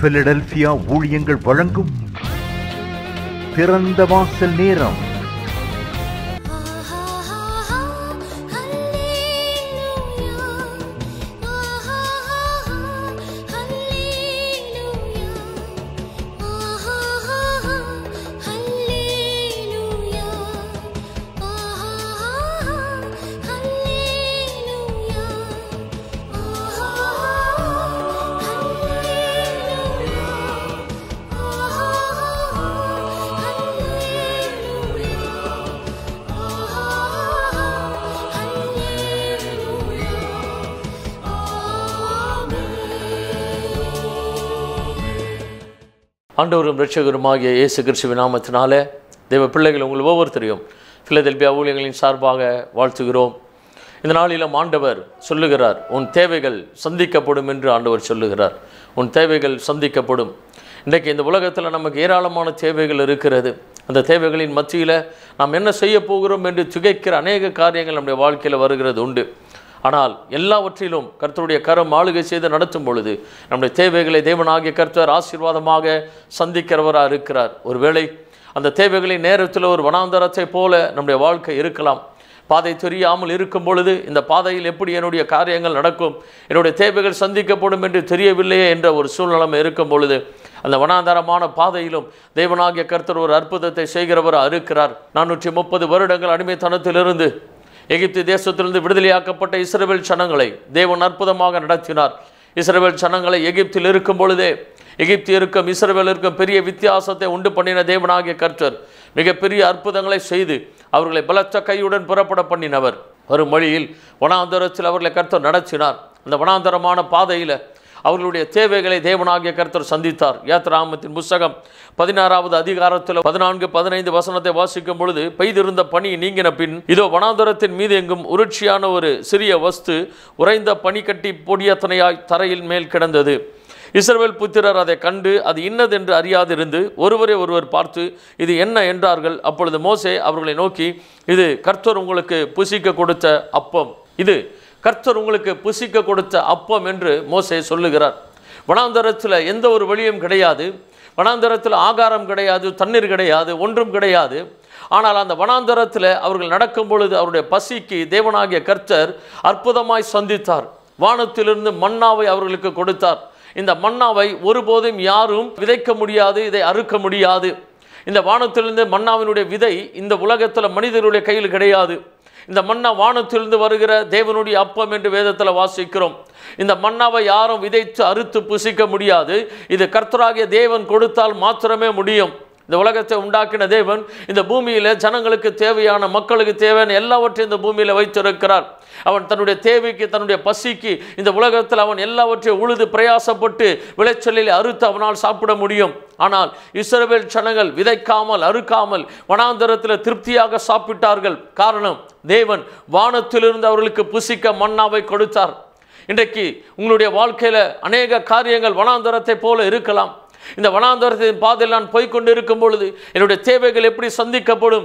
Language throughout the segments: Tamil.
பிலடெல்பியா ஊழியங்கள் வழங்கும் திறந்த வாசல் நேரம். ஆண்டவரும் இரட்சகருமாகிய இயேசு கிறிஸ்துவின் நாமத்தினாலே தேவ பிள்ளைகள் உங்கள் ஒவ்வொருத்தரையும் பிலதெல்பியா ஊழியங்களின் சார்பாக வாழ்த்துகிறோம். இந்த நாளிலும் ஆண்டவர் சொல்லுகிறார், உன் தேவைகள் சந்திக்கப்படும் என்று ஆண்டவர் சொல்லுகிறார். உன் தேவைகள் சந்திக்கப்படும். இன்றைக்கு இந்த உலகத்தில் நமக்கு ஏராளமான தேவைகள் இருக்கிறது. அந்த தேவைகளின் மத்தியில் நாம் என்ன செய்ய போகிறோம் என்று திகைக்கிற அநேக காரியங்கள் நம்முடைய வாழ்க்கையில் வருகிறது உண்டு. ஆனால் எல்லாவற்றிலும் கர்த்தருடைய கரம் ஆளுகை செய்து நடத்தும் பொழுது நம்முடைய தேவைகளை தேவனாகிய கர்த்தர் ஆசீர்வாதமாக சந்திக்கிறவராக இருக்கிறார். ஒருவேளை அந்த தேவைகளின் நேரத்தில் ஒரு வனாந்தரத்தை போல நம்முடைய வாழ்க்கை இருக்கலாம். பாதை தெரியாமல் இருக்கும் பொழுது இந்த பாதையில் எப்படி என்னுடைய காரியங்கள் நடக்கும், என்னுடைய தேவைகள் சந்திக்கப்படும் என்று தெரியவில்லையே என்ற ஒரு சூழ்நிலை இருக்கும் பொழுது அந்த வனாந்தரமான பாதையிலும் தேவனாகிய கர்த்தர் ஒரு அற்புதத்தை செய்கிறவராக இருக்கிறார். 430 வருடங்கள் அடிமைத்தனத்திலிருந்து எகிப்து தேசத்திலிருந்து விடுதலையாக்கப்பட்ட இஸ்ரவேல் ஜனங்களை தேவன் அற்புதமாக நடத்தினார். இஸ்ரவேல் ஜனங்களை எகிப்தில் இருக்கும் பொழுதே எகிப்தியருக்கும் இஸ்ரவேலருக்கும் பெரிய வித்தியாசத்தை உண்டு பண்ணின தேவனாகிய கர்த்தர் மிகப்பெரிய அற்புதங்களை செய்து அவர்களை பலத்த கையுடன் புறப்பட பண்ணினவர். வரும் வழியில் வனாந்தரத்தில் அவர்களை கர்த்தர் நடத்தினார். அந்த வனாந்தரமான பாதையில் அவர்களுடைய தேவைகளை தேவனாகிய கர்த்தர் சந்தித்தார். யாத்திராகமத்தின் புஸ்தகம் 16வது அதிகாரத்தில் 14-15 வசனத்தை வாசிக்கும் பொழுது, பெய்திருந்த பனி நீங்கின பின் இதோ வனாந்தரத்தின் மீது எங்கும் உருட்சியான ஒரு சிறிய வஸ்து உறைந்த பனிக்கட்டி பொடியத்தனையாய் தரையில் மேல் கிடந்தது. இஸ்ரவேல் புத்திரர் அதை கண்டு அது இன்னதென்று அறியாதிருந்து ஒருவரை ஒருவர் பார்த்து இது என்ன என்றார்கள். அப்பொழுது மோசே அவர்களை நோக்கி, இது கர்த்தர் உங்களுக்கு புசிக்க கொடுத்த அப்பம், இது கர்த்தர் உங்களுக்கு புசிக்க கொடுத்த அப்பம் என்று மோசே சொல்லுகிறார். வனாந்தரத்தில் எந்த ஒரு வழியும் கிடையாது, வனாந்தரத்தில் ஆகாரம் கிடையாது, தண்ணீர் கிடையாது, ஒன்றும் கிடையாது. ஆனால் அந்த வனாந்தரத்தில் அவர்கள் நடக்கும் பொழுது அவருடைய பசிக்கு தேவனாகிய கர்த்தர் அற்புதமாய் சந்தித்தார். வானத்திலிருந்து மன்னாவை அவர்களுக்கு கொடுத்தார். இந்த மன்னாவை ஒருபோதும் யாரும் விதைக்க முடியாது, இதை அறுக்க முடியாது. இந்த வானத்திலிருந்து மன்னாவினுடைய விதை இந்த உலகத்தில் மனிதர்களுடைய கையில் கிடையாது. இந்த மன்னா வானத்திலிருந்து வருகிற தேவனுடைய அப்பம் என்று வேதத்தில் வாசிக்கிறோம். இந்த மன்னாவை யாரும் விதைத்து அறுத்து புசிக்க முடியாது. இது கர்த்தராகிய தேவன் கொடுத்தால் மாத்திரமே முடியும். இந்த உலகத்தை உண்டாக்கின தேவன் இந்த பூமியில் ஜனங்களுக்கு தேவையான, மக்களுக்கு தேவையான எல்லாவற்றையும் இந்த பூமியில் வைத்திருக்கிறார். அவன் தன்னுடைய தேவைக்கு, தன்னுடைய பசிக்கு இந்த உலகத்தில் அவன் எல்லாவற்றையும் உழுது பிரயாசப்பட்டு விளைச்சலில் அறுத்து அவனால் சாப்பிட முடியும். ஆனால் இஸ்ரவேல் ஜனங்கள் விதைக்காமல் அறுக்காமல் வனாந்தரத்தில் திருப்தியாக சாப்பிட்டார்கள். காரணம், தேவன் வானத்திலிருந்து அவர்களுக்கு புசிக்க மன்னாவை கொடுத்தார். இன்றைக்கு உங்களுடைய வாழ்க்கையில் அநேக காரியங்கள் வனாந்தரத்தை போல இருக்கலாம். இந்த வனாந்தரத்தின் பாதையில் நான் போய்கொண்டு இருக்கும் பொழுது என்னுடைய தேவைகள் எப்படி சந்திக்கப்படும்,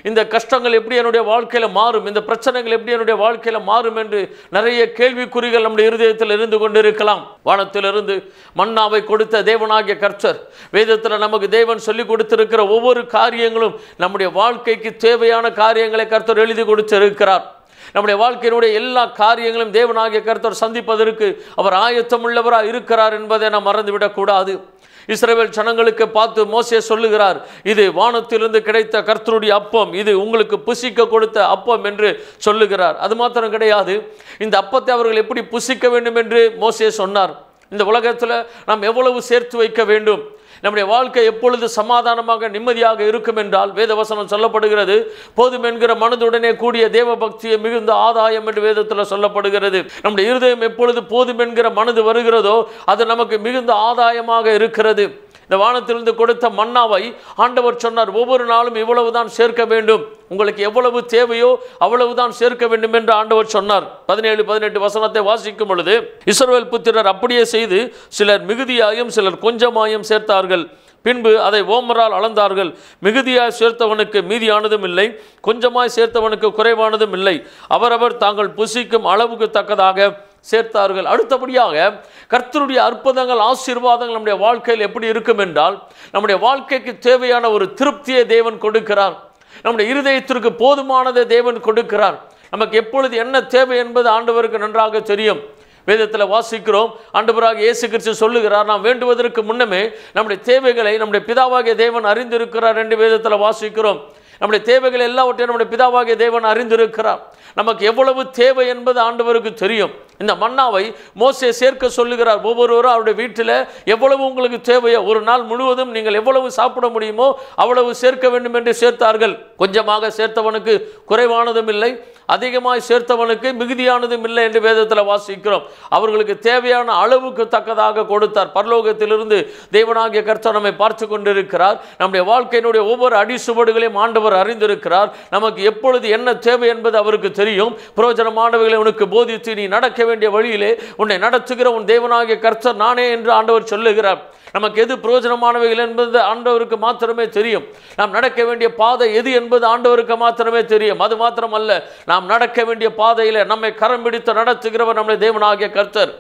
இந்த கஷ்டங்கள் எப்படி என்னுடைய வாழ்க்கையில் மாறும், இந்த பிரச்சனைகள் எப்படி என்னுடைய வாழ்க்கையில் மாறும் என்று நிறைய கேள்விக்குறிகள் நம்முடைய இருதயத்தில் இருந்து கொண்டு இருக்கலாம். வானத்திலிருந்து மன்னாவை கொடுத்த தேவனாகிய கர்த்தர், வேதத்தில் நமக்கு தேவன் சொல்லி கொடுத்திருக்கிற ஒவ்வொரு காரியங்களும் நம்முடைய வாழ்க்கைக்கு தேவையான காரியங்களை கர்த்தர் எழுதி கொடுத்திருக்கிறார். நம்முடைய வாழ்க்கையினுடைய எல்லா காரியங்களும் தேவனாகிய கர்த்தர் சந்திப்பதற்கு அவர் ஆயத்தமுள்ளவராக இருக்கிறார் என்பதை நாம் மறந்துவிடக்கூடாது. இஸ்ரவேல் ஜனங்களுக்கு பார்த்து மோசே சொல்லுகிறார், இது வானத்திலிருந்து கிடைத்த கர்த்தருடைய அப்பம், இது உங்களுக்கு புசிக்க கொடுத்த அப்பம் என்று சொல்லுகிறார். அது மாத்திரம் கிடையாது, இந்த அப்பத்தை அவர்கள் எப்படி புசிக்க வேண்டும் என்று மோசே சொன்னார். இந்த உலகத்தில் நாம் எவ்வளவு சேர்த்து வைக்க வேண்டும், நம்முடைய வாழ்க்கை எப்பொழுது சமாதானமாக நிம்மதியாக இருக்கும் என்றால் வேதவசனம் சொல்லப்படுகிறது, போதும் என்கிற மனதுடனே கூடிய தேவ பக்தியை மிகுந்த ஆதாயம் என்று வேதத்தில் சொல்லப்படுகிறது. நம்முடைய இருதயம் எப்பொழுது போதும் என்கிற மனது வருகிறதோ அது நமக்கு மிகுந்த ஆதாயமாக இருக்கிறது. இந்த வானத்திலிருந்து கொடுத்த மன்னாவை ஆண்டவர் சொன்னார், ஒவ்வொரு நாளும் இவ்வளவுதான் சேர்க்க வேண்டும், உங்களுக்கு எவ்வளவு தேவையோ அவ்வளவுதான் சேர்க்க வேண்டும் என்று ஆண்டவர் சொன்னார். 17-18 வசனத்தை வாசிக்கும் பொழுது, இஸ்ரவேல் புத்திரர் அப்படியே செய்து சிலர் மிகுதியாயும் சிலர் கொஞ்சமாயும் சேர்த்தார்கள். பின்பு அதை ஓமரால் அளந்தார்கள். மிகுதியாய் சேர்த்தவனுக்கு மீதியானதும் இல்லை, கொஞ்சமாய் சேர்த்தவனுக்கு குறைவானதும் இல்லை. அவரவர் தாங்கள் புசிக்கும் அளவுக்கு தக்கதாக சேர்த்தார்கள். அடுத்தபடியாக கர்த்தருடைய அற்புதங்கள், ஆசீர்வாதங்கள் நம்முடைய வாழ்க்கையில் எப்படி இருக்கும் என்றால், நம்முடைய வாழ்க்கைக்கு தேவையான ஒரு திருப்தியை தேவன் கொடுக்கிறார். நம்முடைய இருதயத்திற்கு போதுமானதை தேவன் கொடுக்கிறார். நமக்கு எப்பொழுது என்ன தேவை என்பது ஆண்டவருக்கு நன்றாக தெரியும். வேதத்தில் வாசிக்கிறோம், ஆண்டவராகிய இயேசு கிறிஸ்து சொல்லுகிறார், நாம் வேண்டுவதற்கு முன்னமே நம்முடைய தேவைகளை நம்முடைய பிதாவாகிய தேவன் அறிந்திருக்கிறார் என்று வேதத்தில் வாசிக்கிறோம். நம்முடைய தேவைகள் எல்லாவற்றையும் நம்முடைய பிதாவாகிய தேவன் அறிந்திருக்கிறார். நமக்கு எவ்வளவு தேவை என்பது ஆண்டவருக்கு தெரியும். இந்த மன்னாவை மோசே சேர்க்க சொல்லுகிறார். ஒவ்வொருவரும் அவருடைய வீட்டில் எவ்வளவு உங்களுக்கு தேவையோ, ஒரு நாள் முழுவதும் நீங்கள் எவ்வளவு சாப்பிட முடியுமோ அவ்வளவு சேர்க்க வேண்டும் என்று சேர்த்தார்கள். கொஞ்சமாக சேர்த்தவனுக்கு குறைவானதும் இல்லை, அதிகமாய் சேர்த்தவனுக்கு மிகுதியானதும் இல்லை என்று வேதத்தில் வாசிக்கிறோம். அவர்களுக்கு தேவையான அளவுக்கு தக்கதாக கொடுத்தார். பரலோகத்திலிருந்து தேவனாகிய கர்த்தர் நம்மை பார்த்து கொண்டிருக்கிறார். நம்முடைய வாழ்க்கையினுடைய ஒவ்வொரு அடிசுவடுகளையும் ஆண்டவர் அறிந்திருக்கிறார். நமக்கு எப்பொழுது என்ன தேவை என்பது அவருக்கு தெரியும். பிரயோஜனமானவைகளை உனக்கு போதித்து நீ நடக்க வேண்டிய வழியிலே உன்னை நடத்துகிற உன் தேவனாகிய கர்த்தர் நானே என்று ஆண்டவர் சொல்லுகிறார். நமக்கு எது பிரயோஜனமானவைகள் என்பது ஆண்டவருக்கு மாத்திரமே தெரியும். நாம் நடக்க வேண்டிய பாதை எது என்பது ஆண்டவருக்கு மாத்திரமே தெரியும். அது மாத்திரமல்ல, நாம் நடக்க வேண்டிய பாதையில் நம்மை கரம் பிடித்து நடத்துகிறவர் நம்முடைய தேவனாகிய கர்த்தர்.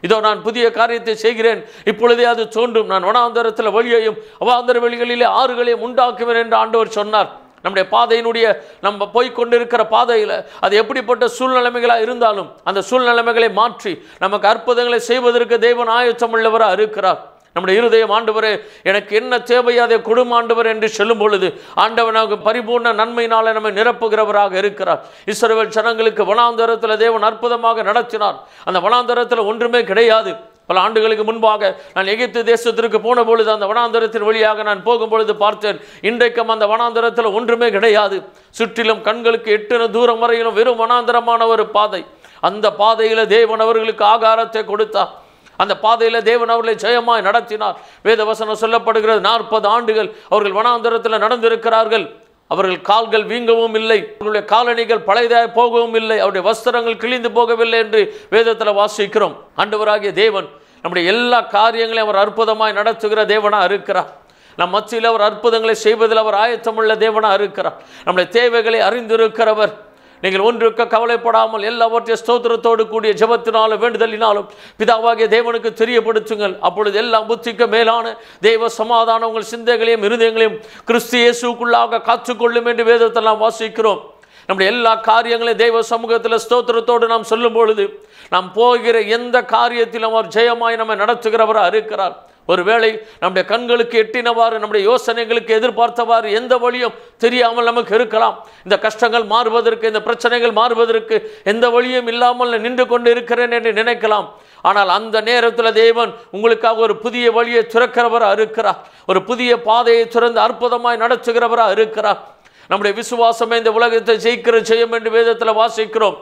இதோ நான் புதிய காரியத்தை செய்கிறேன், இப்பொழுதே அது தோன்றும். நான் வனாந்தரத்தில் வழியையும் அவாந்தர வெளிகளிலே ஆறுகளையும் உண்டாக்குவேன் என்று ஆண்டவர் சொன்னார். நம்முடைய பாதையினுடைய நம்ம போய்கொண்டிருக்கிற பாதையில் அது எப்படிப்பட்ட சூழ்நிலைமைகளாக இருந்தாலும் அந்த சூழ்நிலைமைகளை மாற்றி நமக்கு அற்புதங்களை செய்வதற்கு தேவன் ஆயத்தம் உள்ளவராக இருக்கிறார். நம்முடைய இருதயம், ஆண்டவரே எனக்கு என்ன தேவை அதை கொடும் ஆண்டவர் என்று சொல்லும் பொழுது ஆண்டவனாக பரிபூர்ண நன்மையினால நம்மை நிரப்புகிறவராக இருக்கிறார். இஸ்ரவேல் ஜனங்களுக்கு வனாந்தரத்தில் தேவன் அற்புதமாக நடத்தினார். அந்த வனாந்தரத்தில் ஒன்றுமே கிடையாது. பல ஆண்டுகளுக்கு முன்பாக நான் எகிப்து தேசத்திற்கு போன பொழுது அந்த வனாந்தரத்தின் வழியாக நான் போகும் பொழுது பார்த்தேன். இன்றைக்கும் அந்த வனாந்தரத்தில் ஒன்றுமே கிடையாது. சுற்றிலும் கண்களுக்கு எட்டின தூரம் வரையிலும் வெறும் வனாந்தரமான ஒரு பாதை. அந்த பாதையில் தேவன் அவர்களுக்கு ஆகாரத்தை கொடுத்தார். அந்த பாதையில் தேவன் அவர்களை ஜெயமாய் நடத்தினார். வேதவசனம் சொல்லப்படுகிறது, 40 ஆண்டுகள் அவர்கள் வனாந்தரத்தில் நடந்திருக்கிறார்கள். அவர்கள் கால்கள் வீங்கவும் இல்லை, அவர்களுடைய காலணிகள் பழையதாய் போகவும் இல்லை, அவருடைய வஸ்திரங்கள் கிழிந்து போகவில்லை என்று வேதத்தில் வாசிக்கிறோம். ஆண்டவராகிய தேவன் நம்முடைய எல்லா காரியங்களையும் அவர் அற்புதமாய் நடத்துகிற தேவனாக இருக்கிறார். நம் மத்தியில் அவர் அற்புதங்களை செய்வதில் அவர் ஆயத்தமுள்ள தேவனாக இருக்கிறார். நம்முடைய தேவைகளை அறிந்திருக்கிறவர். நீங்கள் ஒன்றுக்கு கவலைப்படாமல் எல்லாவற்றையும் ஸ்தோத்திரத்தோடு கூடிய ஜெபத்தினாலும் வேண்டுதலினாலும் பிதாவாகிய தேவனுக்கு தெரியப்படுத்துங்கள். அப்பொழுது எல்லாம் புத்திக்கு மேலான தேவ சமாதானம் உங்கள் சிந்தைகளையும் இருதயங்களையும் கிறிஸ்து இயேசுக்குள்ளாக காத்துக்கொள்ளும் என்று வேதத்தை நாம் வாசிக்கிறோம். நம்முடைய எல்லா காரியங்களையும் தெய்வ சமூகத்தில் ஸ்தோத்திரத்தோடு நாம் சொல்லும் பொழுது நாம் போகிற எந்த காரியத்திலும் அவர் ஜெயமாய் நம்மை நடத்துகிறவராக இருக்கிறார். ஒருவேளை நம்முடைய கண்களுக்கு எட்டினவாறு, நம்முடைய யோசனைகளுக்கு எதிர்பார்த்தவாறு எந்த வழியும் தெரியாமல் நமக்கு இருக்கலாம். இந்த கஷ்டங்கள் மாறுவதற்கு, இந்த பிரச்சனைகள் மாறுவதற்கு எந்த வழியும் இல்லாமல் நின்று கொண்டு இருக்கிறேன் என்று நினைக்கலாம். ஆனால் அந்த நேரத்தில் தேவன் உங்களுக்காக ஒரு புதிய வழியை திறக்கிறவராக இருக்கிறார். ஒரு புதிய பாதையை திறந்து அற்புதமாய் நடத்துகிறவராக இருக்கிறார். நம்முடைய விசுவாசமே இந்த உலகத்தை ஜெயிக்கிற ஜெயம் என்று வேதத்தில் வாசிக்கிறோம்.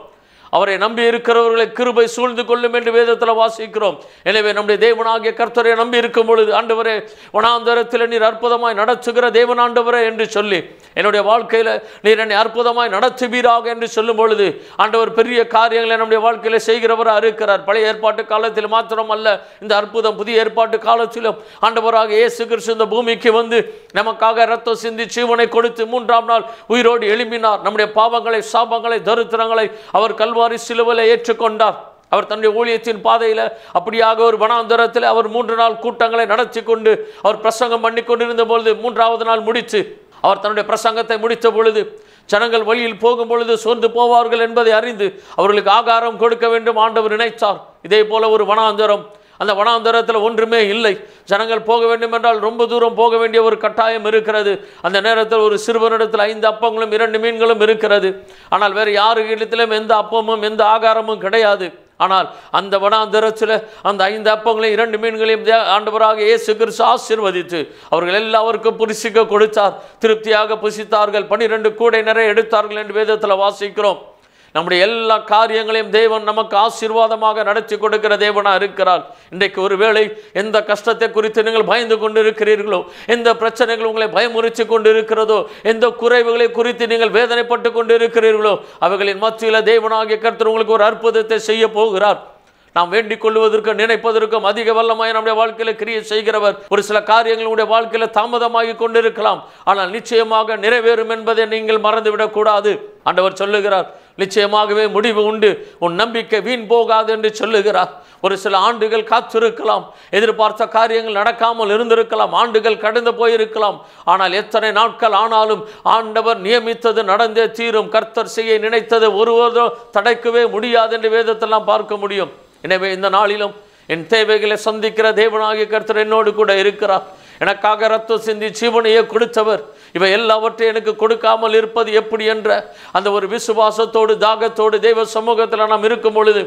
அவரை நம்பி இருக்கிறவர்களை கிருபை சூழ்ந்து கொள்ளும் என்று வேதத்தில் வாசிக்கிறோம். எனவே நம்முடைய தேவனாகிய கர்த்தரை நம்பி இருக்கும் பொழுது, ஆண்டவரே வனாந்தரத்தில் நீர் அற்புதமாய் நடத்துகிற தேவன் ஆண்டவரே என்று சொல்லி, என்னுடைய வாழ்க்கையில் நீர் என்னை அற்புதமாய் நடத்துவீராக என்று சொல்லும் பொழுது ஆண்டவர் பெரிய காரியங்களை நம்முடைய வாழ்க்கையில் செய்கிறவராக இருக்கிறார். பழைய ஏற்பாட்டு காலத்தில் மாத்திரம் அல்ல, இந்த அற்புதம் புதிய ஏற்பாட்டு காலத்திலும் ஆண்டவராக இயேசு கிறிஸ்து இந்த பூமிக்கு வந்து நமக்காக இரத்தம் சிந்தி ஜீவனை கொடுத்து 3ஆம் நாள் உயிரோடு எழும்பினார். நம்முடைய பாவங்களை, சாபங்களை, தரித்திரங்களை அவர் கல்வாரி சிலுவையில் ஏற்றுக்கொண்டார். அவர் தன்னுடைய ஊழியத்தின் பாதையில் அப்படியாக ஒரு வனாந்தரத்தில் அவர் 3 நாள் கூட்டங்களை நடத்தி கொண்டு அவர் பிரசங்கம் பண்ணி கொண்டிருந்த பொழுது 3ஆவது நாள் முடித்து அவர் தன்னுடைய பிரசங்கத்தை முடித்த பொழுது ஜனங்கள் வழியில் போகும் பொழுது சோர்ந்து போவார்கள் என்பதை அறிந்து அவர்களுக்கு ஆகாரம் கொடுக்க வேண்டும் ஆண்டவர் நினைத்தார். இதே போல ஒரு வனாந்தரம், அந்த வனாந்தரத்தில் ஒன்றுமே இல்லை. ஜனங்கள் போக வேண்டும் என்றால் ரொம்ப தூரம் போக வேண்டிய ஒரு கட்டாயம் இருக்கிறது. அந்த நேரத்தில் ஒரு சிறுவனிடத்தில் 5 அப்பங்களும் 2 மீன்களும் இருக்கிறது. ஆனால் வேறு யாரு இடத்திலும் எந்த அப்பமும் எந்த ஆகாரமும் கிடையாது. ஆனால் அந்த வனாந்தரத்தில் அந்த 5 அப்பங்களையும் 2 மீன்களையும் ஆண்டவராக இயேசு கிறிஸ்து ஆசீர்வதித்து அவர்கள் எல்லாருக்கும் புசிக்க கொடுத்தார். திருப்தியாக புசித்தார்கள். 12 கூடை நிறைய எடுத்தார்கள் என்று வேதத்தில் வாசிக்கிறோம். நம்முடைய எல்லா காரியங்களையும் தேவன் நமக்கு ஆசீர்வாதமாக நடத்தி கொடுக்கிற தேவனாக இருக்கிறார். இன்றைக்கு ஒருவேளை எந்த கஷ்டத்தை குறித்து நீங்கள் பயந்து கொண்டு இருக்கிறீர்களோ, எந்த பிரச்சனைகள் உங்களை பயமுறுத்தி கொண்டு இருக்கிறதோ, எந்த குறைவுகளை குறித்து நீங்கள் வேதனைப்பட்டு கொண்டு இருக்கிறீர்களோ, அவைகளின் மத்தியில் தேவனாகிய கர்த்தர் உங்களுக்கு ஒரு அற்புதத்தை செய்ய போகிறார். நாம் வேண்டிக் கொள்வதற்கும் நினைப்பதற்கும் அதிக வல்லமாய் நம்முடைய வாழ்க்கையில கிரியை செய்கிறவர். ஒரு சில காரியங்களுடைய வாழ்க்கையில தாமதமாகி கொண்டிருக்கலாம், ஆனால் நிச்சயமாக நிறைவேறும் என்பதை நீங்கள் மறந்துவிடக் கூடாது. ஆண்டவர் சொல்லுகிறார், நிச்சயமாகவே முடிவு உண்டு, உன் நம்பிக்கை வீண் போகாது என்று சொல்லுகிறார். ஒரு சில ஆண்டுகள் காத்திருக்கலாம், எதிர்பார்த்த காரியங்கள் நடக்காமல் இருந்திருக்கலாம், ஆண்டுகள் கடந்து போயிருக்கலாம். ஆனால் எத்தனை நாட்கள் ஆனாலும் ஆண்டவர் நியமித்தது நடந்தே தீரும். கர்த்தர் செய்ய நினைத்தது ஒருவரும் தடைக்கவே முடியாது என்று வேதத்தெல்லாம் பார்க்க முடியும். எனவே இந்த நாளிலும் என் தேவைகளை சந்திக்கிற தேவனாகிய கர்த்தர் என்னோடு கூட இருக்கிறார். எனக்காக ரத்தம் சிந்தி ஜீவனையே கொடுத்தவர். இவை எல்லாவற்றையும் எனக்கு கொடுக்காமல் இருப்பது எப்படி என்ற அந்த ஒரு விசுவாசத்தோடு தாகத்தோடு தெய்வ சமூகத்தில் நாம் இருக்கும் பொழுது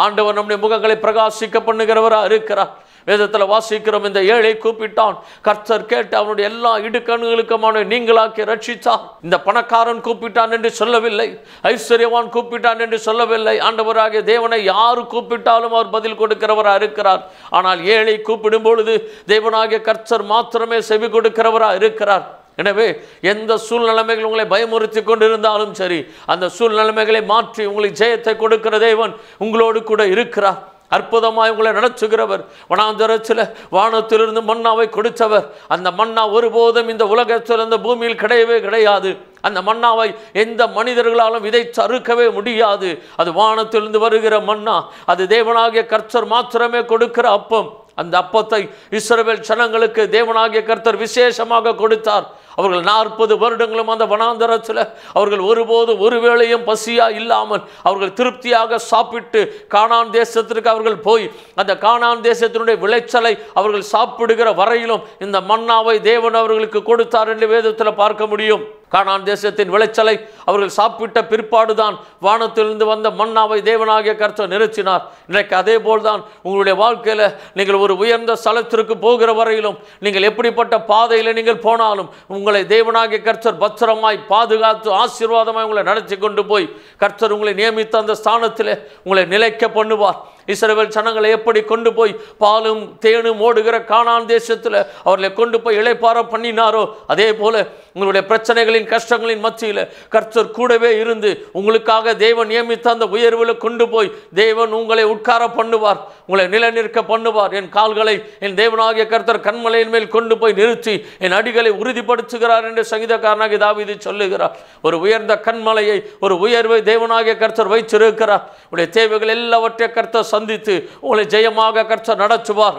ஆண்டவர் நம்முடைய முகங்களை பிரகாசிக்க பண்ணுகிறவராக இருக்கிறார். வேதத்தில் வாசிக்கிறோம், இந்த ஏழை கூப்பிட்டான், கர்த்தர் கேட்டு அவனுடைய எல்லா இடுக்கண்களுக்குமான நீங்களாக்கி ரட்சித்தார். இந்த பணக்காரன் கூப்பிட்டான் என்று சொல்லவில்லை, ஐஸ்வர்யவான் கூப்பிட்டான் என்று சொல்லவில்லை. ஆண்டவராகிய தேவனை யாரு கூப்பிட்டாலும் அவர் பதில் கொடுக்கிறவராக இருக்கிறார். ஆனால் ஏழை கூப்பிடும் பொழுது தேவனாகிய கர்த்தர் மாத்திரமே செவி கொடுக்கிறவராக இருக்கிறார். எனவே எந்த சூழ்நிலைமைகள் உங்களை பயமுறுத்தி கொண்டிருந்தாலும் சரி, அந்த சூழ்நிலைமைகளை மாற்றி உங்களுக்கு ஜெயத்தை கொடுக்கிற தேவன் உங்களோடு கூட இருக்கிறார். அற்புதமாய் உங்களை நடத்துகிறவர். வனாந்தரத்தில் வானத்திலிருந்து மன்னாவை கொடுத்தவர். அந்த மன்னா ஒருபோதும் இந்த உலகத்தில் இந்த பூமியில் கிடையவே கிடையாது. அந்த மன்னாவை எந்த மனிதர்களாலும் விதைத்து அறுக்கவே முடியாது. அது வானத்திலிருந்து வருகிற மன்னா, அது தேவனாகிய கர்த்தர் மாத்திரமே கொடுக்கிற அப்பம். அந்த அப்பத்தை இஸ்ரவேல் ஜனங்களுக்கு தேவனாகிய கர்த்தர் விசேஷமாக கொடுத்தார். அவர்கள் 40 வருடங்களும் அந்த வனாந்தரத்தில் அவர்கள் ஒருபோது ஒருவேளையும் பசியா இல்லாமல் அவர்கள் திருப்தியாக சாப்பிட்டு கானான் தேசத்திற்கு அவர்கள் போய் அந்த கானான் தேசத்தினுடைய விளைச்சலை அவர்கள் சாப்பிடுகிற வரையிலும் இந்த மன்னாவை தேவன் அவர்களுக்கு கொடுத்தார் என்று வேதத்தில் பார்க்க முடியும். கானான் தேசத்தின் விளைச்சலை அவர்கள் சாப்பிட்ட பிற்பாடுதான் வானத்திலிருந்து வந்த மன்னாவை தேவனாகிய கர்த்தர் நிறுத்தினார். இன்றைக்கு அதே போல்தான் உங்களுடைய வாழ்க்கையில் நீங்கள் ஒரு உயர்ந்த ஸ்தலத்திற்கு போகிற வரையிலும் நீங்கள் எப்படிப்பட்ட பாதையில் நீங்கள் போனாலும் உங்களை தேவனாகிய கர்த்தர் பத்திரமாய் பாதுகாத்து ஆசீர்வாதமாய் உங்களை நடத்தி கொண்டு போய் கர்த்தர் உங்களை நியமித்த அந்த ஸ்தானத்திலே உங்களை நிலைக்க பண்ணுவார். இஸ்ரவேல் ஜனங்களை எப்படி கொண்டு போய் பாலும் தேனும் ஓடுகிற கானான் தேசத்தில் அவர்களை கொண்டு போய் இளைப்பாற பண்ணினாரோ, அதே போல உங்களுடைய பிரச்சனைகளின் கஷ்டங்களின் மத்தியில் கர்த்தர் கூடவே இருந்து உங்களுக்காக தேவன் நியமித்த அந்த உயர்வில் கொண்டு போய் தேவன் உங்களை உட்கார பண்ணுவார், உங்களை நிலைநிற்க பண்ணுவார். என் கால்களை என் தேவனாகிய கர்த்தர் கண்மலையின் மேல் கொண்டு போய் நிறுத்தி என் அடிகளை உறுதிப்படுத்துகிறார் என்று சங்கீதக்காரனாகிய தாவீது சொல்லுகிறார். ஒரு உயர்ந்த கண்மலையை, ஒரு உயர்வை தேவனாகிய கர்த்தர் வைத்திருக்கிறார். உங்களுடைய தேவைகள் எல்லாவற்றையும் கர்த்தர் சந்தித்து உங்களை ஜெயமாக கர்த்தர் நடத்துவார்.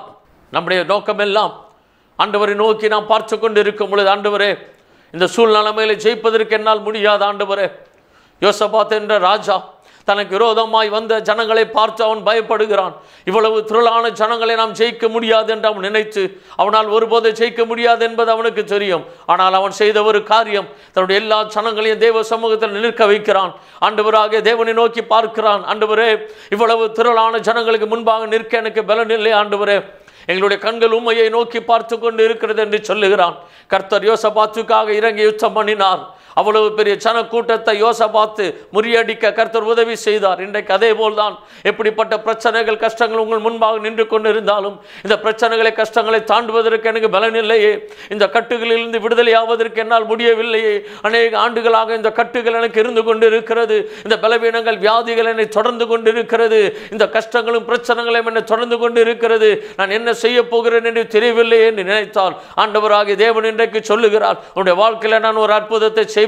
நம்முடைய நோக்கமெல்லாம் ஆண்டவரை நோக்கி நாம் பார்த்து கொண்டு இருக்கும் பொழுது, ஆண்டவரே இந்த சூழ்நிலைமையில ஜெயிப்பதற்கு என்னால் முடியாது ஆண்டவரே. யோசபாத் என்ற ராஜா தனக்கு விரோதமாய் வந்த ஜனங்களை பார்த்து அவன் பயப்படுகிறான். இவ்வளவு திரளான ஜனங்களை நாம் ஜெயிக்க முடியாது என்று அவன் நினைத்து அவனால் ஒருபோது ஜெயிக்க முடியாது என்பது அவனுக்கு தெரியும். ஆனால் அவன் செய்த ஒரு காரியம், தன்னுடைய எல்லா ஜனங்களையும் தேவ சமூகத்தில் நிற்க வைக்கிறான். ஆண்டவராக தேவனை நோக்கி பார்க்கிறான். ஆண்டவரே இவ்வளவு திரளான ஜனங்களுக்கு முன்பாக நிற்க எனக்கு பலன் இல்லை ஆண்டவரே, எங்களுடைய கண்கள் உம்மையை நோக்கி பார்த்து கொண்டு இருக்கிறது என்று சொல்லுகிறான். கர்த்தர் யோசபாத்துக்காக இறங்கி யுத்தம் பண்ணினார். அவ்வளவு பெரிய ஜன கூட்டத்தை யோசபாத்து முறியடிக்க கர்த்தர் உதவி செய்தார். இன்றைக்கு அதே போல்தான் எப்படிப்பட்ட பிரச்சனைகள் கஷ்டங்கள் உங்கள் முன்பாக நின்று கொண்டு இருந்தாலும் இந்த பிரச்சனைகளை கஷ்டங்களை தாண்டுவதற்கு எனக்கு பலன் இல்லையே, இந்த கட்டுகளிலிருந்து விடுதலை ஆவதற்கு என்னால் முடியவில்லையே, அநேக ஆண்டுகளாக இந்த கட்டுகள் எனக்கு இருந்து கொண்டு இருக்கிறது, இந்த பலவீனங்கள் வியாதிகள் என்னை தொடர்ந்து கொண்டு இருக்கிறது, இந்த கஷ்டங்களும் பிரச்சனைகளும் என்னை தொடர்ந்து கொண்டு இருக்கிறது, நான் என்ன செய்ய போகிறேன் என்று தெரியவில்லை என்று நினைத்தால் ஆண்டவராகிய தேவன் இன்றைக்கு சொல்லுகிறார், உன்னுடைய வாழ்க்கையில் நான் ஒரு அற்புதத்தை செய்வேன்,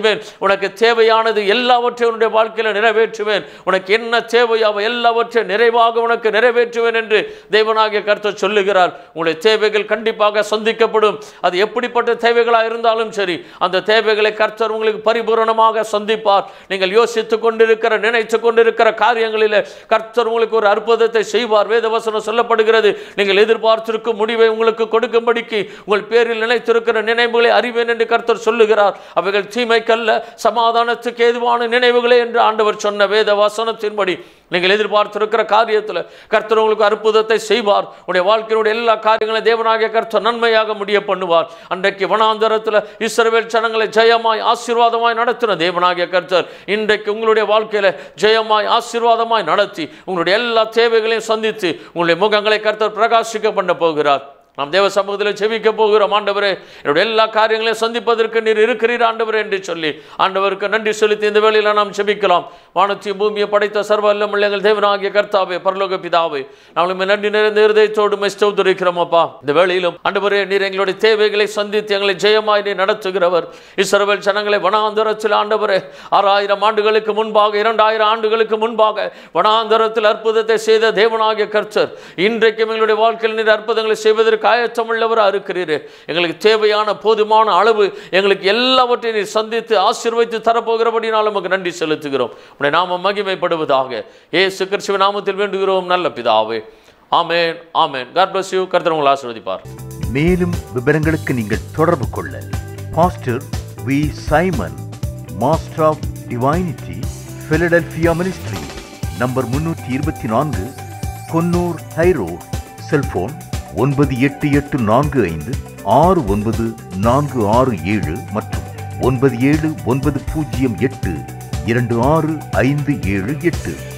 உனக்கு தேவையானது எல்லாவற்றையும் உன்னுடைய வாழ்க்கையில் நிறைவேற்றுவேன், உனக்கு என்ன தேவையோ எல்லாவற்றையும் நிறைவாக உனக்கு நிறைவேற்றுவேன் என்று தேவனாகிய கர்த்தர் சொல்லுகிறார். உங்களுடைய தேவைகள் கண்டிப்பாக சந்திக்கப்படும். அது எப்படிப்பட்ட தேவைகளாக இருந்தாலும் சரி, அந்த தேவைகளை கர்த்தர் உங்களுக்கு பரிபூரணமாக சந்திப்பார். நீங்கள் யோசித்துக் கொண்டிருக்கிற நினைத்துக் கொண்டிருக்கிற காரியங்களில் கர்த்தர் உங்களுக்கு ஒரு அற்புதத்தை செய்வார். வேதவசனம் சொல்லப்படுகிறது, நீங்கள் எதிர்பார்த்திருக்கும் முடிவை உங்களுக்கு கொடுக்கும்படிக்கு உங்கள் பேரில் நினைத்திருக்கிற நினைவுகளை அறிவேன் என்று கர்த்தர் சொல்லுகிறார். அவைகள் தீமைக்கல்ல சமாதானத்துக்கு ஏதுவான நினைவுகளே என்று ஆண்டவர் சொன்ன வேத வசனத்தின்படி நீங்கள் எதிர்பார்த்திருக்கிற காரியத்தில் கர்த்தர் உங்களுக்கு அற்புதத்தை செய்வார். உடைய வாழ்க்கையினுடைய எல்லா காரியங்களையும் தேவனாகிய கர்த்தர் நன்மையாக முடிய பண்ணுவார். அன்றைக்கு வனாந்தரத்தில் இஸ்ரவேல் ஜனங்களை ஜெயமாய் ஆசீர்வாதமாய் நடத்தின தேவனாகிய கர்த்தர் இன்றைக்கு உங்களுடைய வாழ்க்கையில ஜெயமாய் ஆசீர்வாதமாய் நடத்தி உங்களுடைய எல்லா தேவைகளையும் சந்தித்து உங்களுடைய முகங்களை கர்த்தர் பிரகாசிக்க பண்ண போகிறார். நாம் தேவ சமூகத்தில் ஜெபிக்க போகிறோம். ஆண்டவரே, என்னுடைய எல்லா காரியங்களையும் சந்திப்பதற்கு நீர் இருக்கிறீர் ஆண்டவரே என்று சொல்லி ஆண்டவருக்கு நன்றி செலுத்தி இந்த வேளையில் நாம் ஜெபிக்கலாம். வானத்தையும் பூமியை படைத்த சர்வ வல்லமையுள்ள எங்கள் தேவனாகிய கர்த்தாவே, பரலோக பிதாவே, நாங்களும் நன்றி நிறைந்த இருதயத்தோடு ஸ்தோத்திரிக்கிறோம் அப்பா. இந்த வேளையிலும் ஆண்டவரே, நீர் எங்களுடைய தேவைகளை சந்தித்து எங்களை ஜெயமாய் நீர் நடத்துகிறவர். இஸ்ரவேல் ஜனங்களை வனாந்தரத்தில் ஆண்டவரே 6000 ஆண்டுகளுக்கு முன்பாக 2000 ஆண்டுகளுக்கு முன்பாக வனாந்தரத்தில் அற்புதத்தை செய்த தேவனாகிய கர்த்தர் இன்றைக்கும் எங்களுடைய வாழ்க்கையில் நீர் அற்புதங்களை செய்வதற்கு ஆயத்தமுள்ளவராக இருக்கிறீர். எங்களுக்கு தேவையான போதுமான அளவு எங்களுக்கு எல்லாவற்றையும் நீர் சந்தித்து ஆசீர்வதித்து தரப்போகிறபடினால் நமக்கு நன்றி செலுத்துகிறோம். உம்முடைய நாமம் மகிமைப்படுவதாக. இயேசு கிறிஸ்துவின் நாமத்தில் வேண்டுகிறோம் நல்ல பிதாவே. ஆமென், ஆமென். God bless you. கர்த்தர் உங்களை ஆசீர்வதிப்பார். மேலும் விவரங்களுக்கு நீங்கள் தொடர்பு கொள்ள pastor V. Simon, master of divinity, Philadelphia ministry, number 324, Coonoor high road, cellphone 9884569467 மற்றும் 9790826578.